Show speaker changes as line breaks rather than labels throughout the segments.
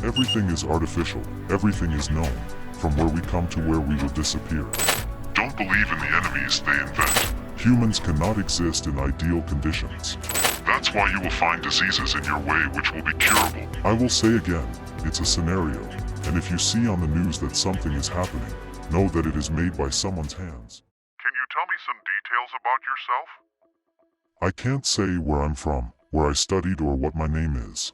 Everything is artificial, everything is known, from where we come to where we will disappear. Don't believe in the enemies they invent. Humans cannot exist in ideal conditions. That's why you will find diseases in your way which will be curable. I will say again, it's a scenario, and if you see on the news that something is happening, know that it is made by someone's hands.
Can you tell me some details about yourself?
I can't say where I'm from, where I studied, or what my name is.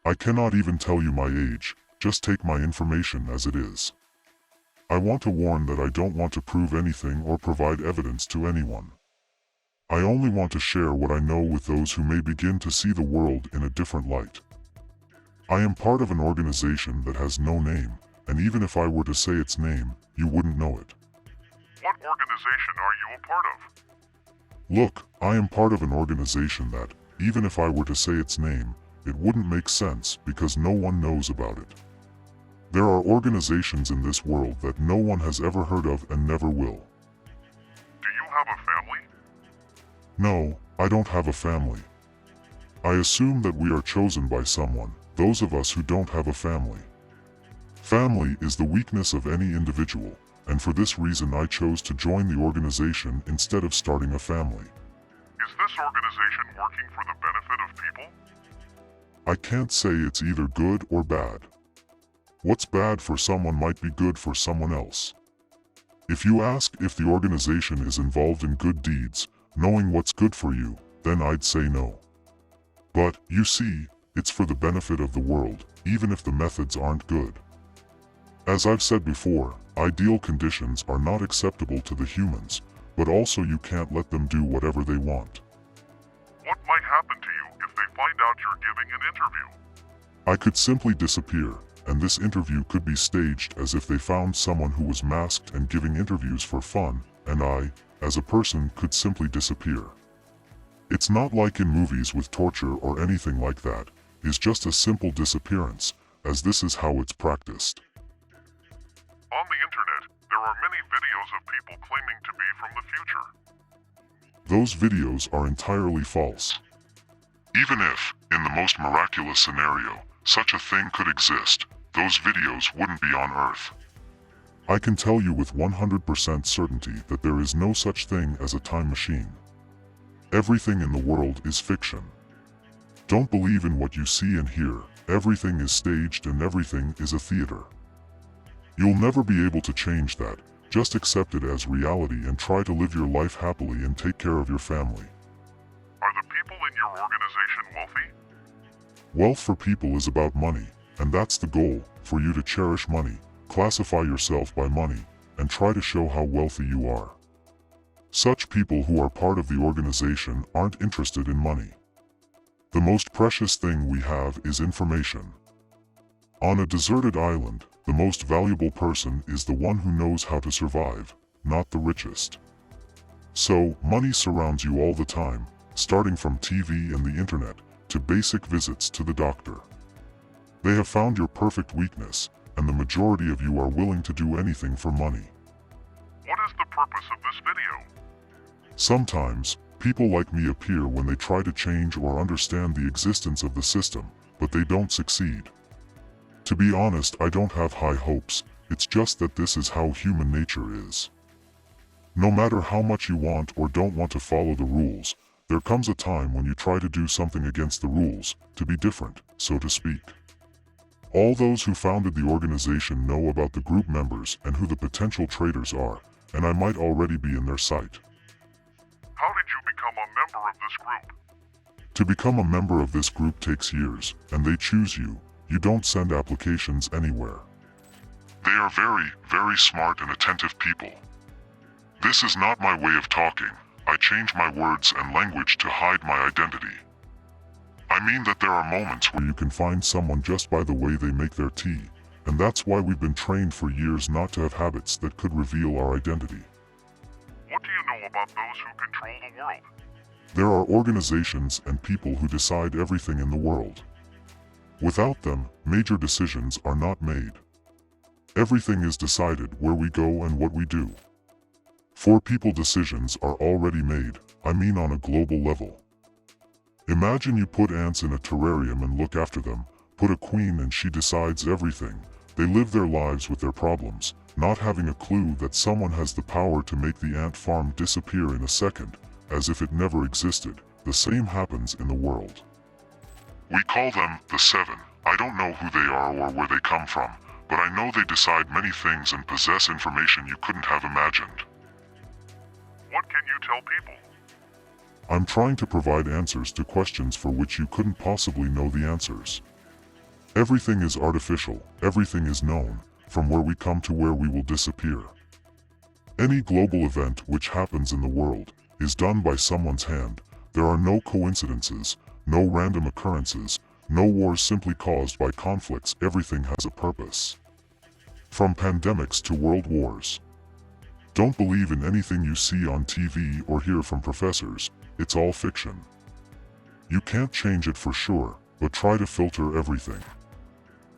I cannot even tell you my age, just take my information as it is. I want to warn that I don't want to prove anything or provide evidence to anyone. I only want to share what I know with those who may begin to see the world in a different light. I am part of an organization that has no name, and even if I were to say its name, you wouldn't know it.
What organization are you a part of?
Look, I am part of an organization that, even if I were to say its name, it wouldn't make sense because no one knows about it. There are organizations in this world that no one has ever heard of and never will.
Do you have a family?
No, I don't have a family. I assume that we are chosen by someone, those of us who don't have a family. Family is the weakness of any individual, and for this reason I chose to join the organization instead of starting a family.
Is this organization working for the benefit of people?
I can't say it's either good or bad. What's bad for someone might be good for someone else. If you ask if the organization is involved in good deeds, knowing what's good for you, then I'd say no. But, you see, it's for the benefit of the world, even if the methods aren't good. As I've said before, ideal conditions are not acceptable to the humans, but also you can't let them do whatever they want.
What might happen to you if they find out you're giving an interview?
I could simply disappear, and this interview could be staged as if they found someone who was masked and giving interviews for fun, and I, as a person, could simply disappear. It's not like in movies with torture or anything like that. It's just a simple disappearance, as this is how it's practiced.
On the internet, there are many videos of people claiming to be from the future.
Those videos are entirely false. Even if, in the most miraculous scenario, such a thing could exist, those videos wouldn't be on Earth. I can tell you with 100% certainty that there is no such thing as a time machine. Everything in the world is fiction. Don't believe in what you see and hear. Everything is staged and everything is a theater. You'll never be able to change that. Just accept it as reality and try to live your life happily and take care of your family.
Are the people in your organization wealthy?
Wealth for people is about money, and that's the goal, for you to cherish money, classify yourself by money, and try to show how wealthy you are. Such people who are part of the organization aren't interested in money. The most precious thing we have is information. On a deserted island, the most valuable person is the one who knows how to survive, not the richest. So, money surrounds you all the time, starting from TV and the internet, to basic visits to the doctor. They have found your perfect weakness, and the majority of you are willing to do anything for money.
What is the purpose of this video?
Sometimes, people like me appear when they try to change or understand the existence of the system, but they don't succeed. To be honest, I don't have high hopes, it's just that this is how human nature is. No matter how much you want or don't want to follow the rules, there comes a time when you try to do something against the rules, to be different, so to speak. All those who founded the organization know about the group members and who the potential traitors are, and I might already be in their sight.
How did you become a member of this group?
To become a member of this group takes years, and they choose you. You don't send applications anywhere. They are very, very smart and attentive people. This is not my way of talking. I change my words and language to hide my identity. I mean that there are moments where you can find someone just by the way they make their tea, and that's why we've been trained for years not to have habits that could reveal our identity.
What do you know about those who control the world?
There are organizations and people who decide everything in the world. Without them, major decisions are not made. Everything is decided where we go and what we do. For people, decisions are already made, I mean on a global level. Imagine you put ants in a terrarium and look after them, Put a queen and she decides everything. They live their lives with their problems, not having a clue that someone has the power to make the ant farm disappear in a second, as if it never existed. The same happens in the world.
We call them the Seven. I don't know who they are or where they come from, but I know they decide many things and possess information you couldn't have imagined. What can you tell people?
I'm trying to provide answers to questions for which you couldn't possibly know the answers. Everything is artificial, everything is known, from where we come to where we will disappear. Any global event which happens in the world is done by someone's hand. There are no coincidences, no random occurrences, no wars simply caused by conflicts. Everything has a purpose. From pandemics to world wars. Don't believe in anything you see on TV or hear from professors. It's all fiction. You can't change it for sure, but try to filter everything.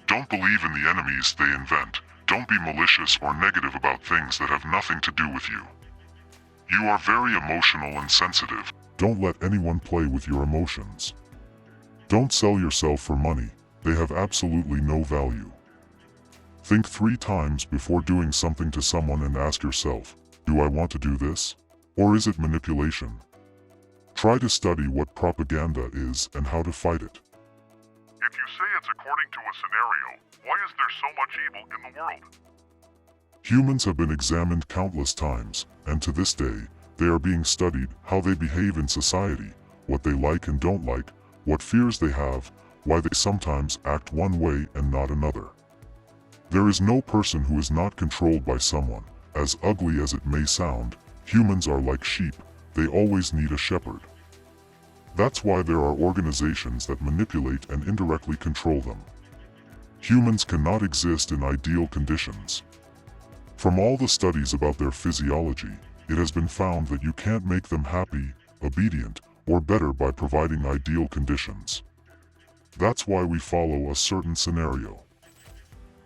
Don't believe in the enemies they invent. Don't be malicious or negative about things that have nothing to do with you. You are very emotional and sensitive.
Don't let anyone play with your emotions. Don't sell yourself for money. They have absolutely no value. Think 3 times before doing something to someone and ask yourself, do I want to do this? Or is it manipulation? Try to study what propaganda is and how to fight it.
If you say it's according to a scenario, why is there so much evil in the world?
Humans have been examined countless times, and to this day, they are being studied, how they behave in society, what they like and don't like, what fears they have, why they sometimes act one way and not another. There is no person who is not controlled by someone. As ugly as it may sound, humans are like sheep, they always need a shepherd. That's why there are organizations that manipulate and indirectly control them. Humans cannot exist in ideal conditions. From all the studies about their physiology, it has been found that you can't make them happy, obedient, or better by providing ideal conditions. That's why we follow a certain scenario.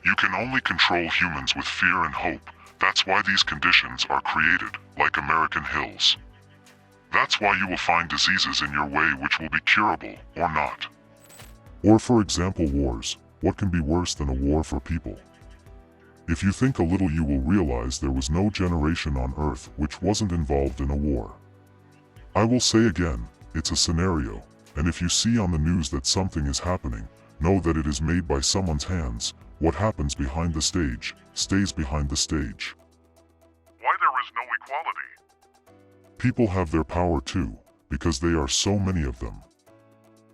You can only control humans with fear and hope. That's why these conditions are created, like American hills. That's why you will find diseases in your way which will be curable, or not.
Or for example wars. What can be worse than a war for people? If you think a little you will realize there was no generation on Earth which wasn't involved in a war. I will say again, it's a scenario, and if you see on the news that something is happening, know that it is made by someone's hands. What happens behind the stage, stays behind the stage.
Why there is no equality?
People have their power too, because they are so many of them.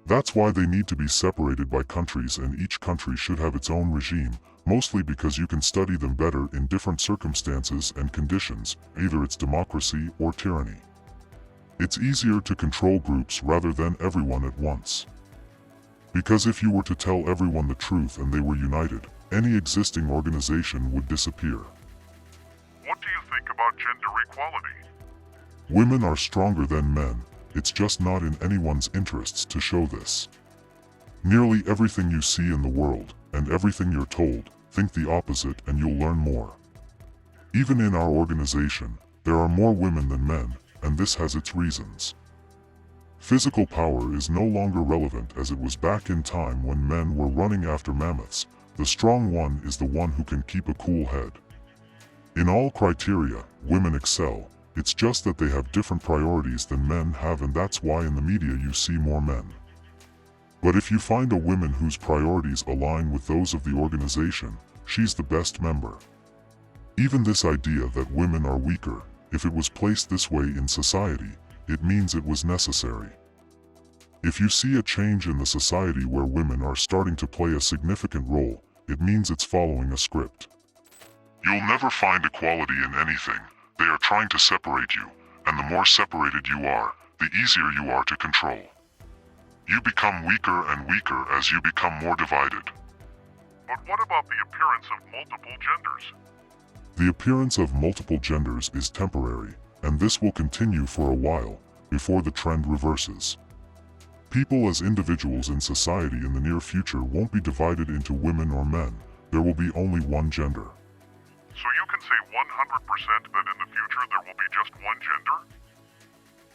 That's why they need to be separated by countries, and each country should have its own regime, mostly because you can study them better in different circumstances and conditions, either it's democracy or tyranny. It's easier to control groups rather than everyone at once. Because if you were to tell everyone the truth and they were united, any existing organization would disappear.
What do you think about gender equality?
Women are stronger than men, it's just not in anyone's interests to show this. Nearly everything you see in the world, and everything you're told, think the opposite and you'll learn more. Even in our organization, there are more women than men, and this has its reasons. Physical power is no longer relevant as it was back in time when men were running after mammoths. The strong one is the one who can keep a cool head. In all criteria, women excel, it's just that they have different priorities than men have, and that's why in the media you see more men. But if you find a woman whose priorities align with those of the organization, she's the best member. Even this idea that women are weaker, if it was placed this way in society, it means it was necessary. If you see a change in the society where women are starting to play a significant role, it means it's following a script.
You'll never find equality in anything. They are trying to separate you, and the more separated you are, the easier you are to control. You become weaker and weaker as you become more divided. But what about the appearance of multiple genders?
The appearance of multiple genders is temporary, and this will continue for a while, before the trend reverses. People as individuals in society in the near future won't be divided into women or men, there will be only one gender.
So you can say 100% that in the future there will be just one gender?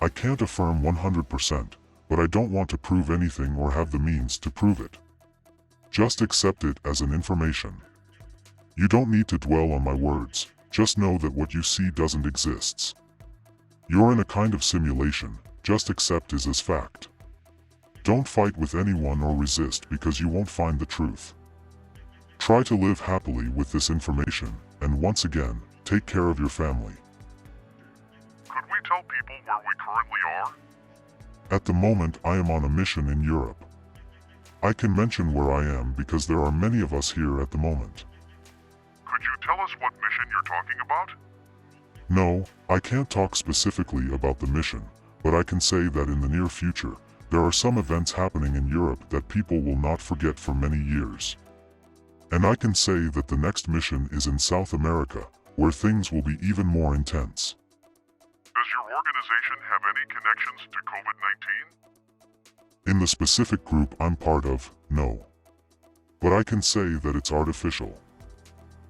I can't affirm 100%, but I don't want to prove anything or have the means to prove it. Just accept it as an information. You don't need to dwell on my words, just know that what you see doesn't exist. You're in a kind of simulation, just accept it as fact. Don't fight with anyone or resist because you won't find the truth. Try to live happily with this information, and once again, take care of your family.
Could we tell people where we currently are?
At the moment, I am on a mission in Europe. I can mention where I am because there are many of us here at the moment.
Could you tell us what mission you're talking about?
No, I can't talk specifically about the mission, but I can say that in the near future, there are some events happening in Europe that people will not forget for many years. And I can say that the next mission is in South America, where things will be even more intense.
Does your organization have any connections to COVID-19?
In the specific group I'm part of, no. But I can say that it's artificial.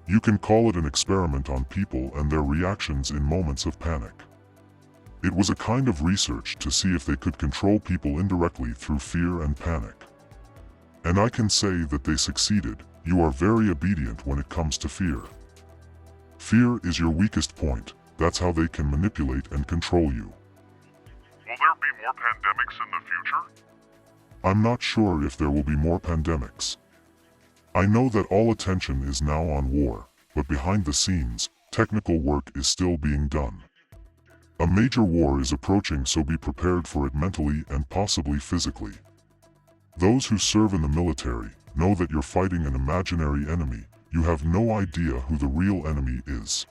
You can call it an experiment on people and their reactions in moments of panic. It was a kind of research to see if they could control people indirectly through fear and panic. And I can say that they succeeded. You are very obedient when it comes to fear. Fear is your weakest point. That's how they can manipulate and control you.
Will there be more pandemics in the future?
I'm not sure if there will be more pandemics. I know that all attention is now on war, but behind the scenes, technical work is still being done. A major war is approaching, so be prepared for it mentally and possibly physically. Those who serve in the military know that you're fighting an imaginary enemy. You have no idea who the real enemy is.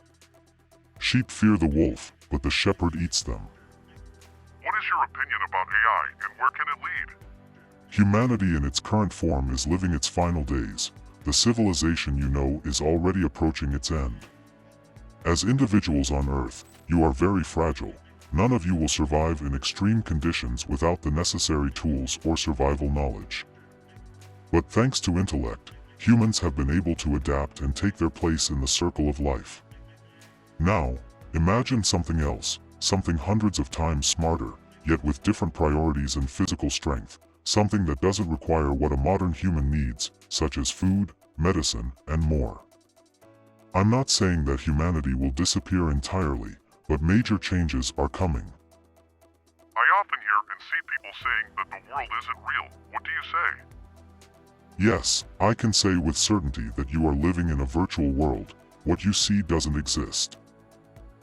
Sheep fear the wolf, but the shepherd eats them.
What is your opinion about AI and where can it lead?
Humanity in its current form is living its final days. The civilization you know is already approaching its end. As individuals on Earth, you are very fragile. None of you will survive in extreme conditions without the necessary tools or survival knowledge. But thanks to intellect, humans have been able to adapt and take their place in the circle of life. Now, imagine something else, something hundreds of times smarter, yet with different priorities and physical strength, something that doesn't require what a modern human needs, such as food, medicine, and more. I'm not saying that humanity will disappear entirely, but major changes are coming.
I often hear and see people saying that the world isn't real. What do you say?
Yes, I can say with certainty that you are living in a virtual world. What you see doesn't exist.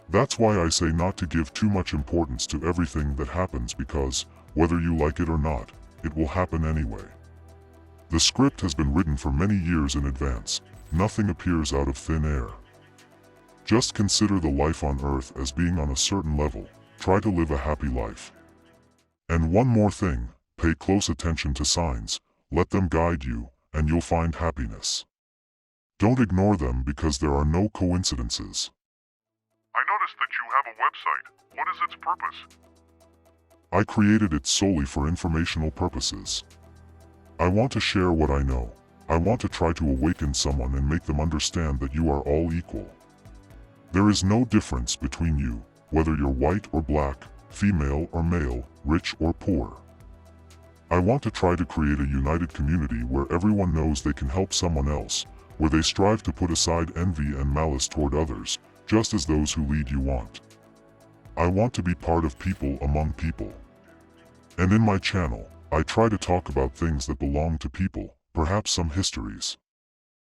That's why I say not to give too much importance to everything that happens because, whether you like it or not, it will happen anyway. The script has been written for many years in advance. Nothing appears out of thin air. Just consider the life on Earth as being on a certain level. Try to live a happy life. And one more thing, pay close attention to signs. Let them guide you, and you'll find happiness. Don't ignore them because there are no coincidences.
I noticed that you have a website. What is its purpose?
I created it solely for informational purposes. I want to share what I know. I want to try to awaken someone and make them understand that you are all equal. There is no difference between you, whether you're white or black, female or male, rich or poor. I want to try to create a united community where everyone knows they can help someone else, where they strive to put aside envy and malice toward others, just as those who lead you want. I want to be part of people among people. And in my channel, I try to talk about things that belong to people, perhaps some histories.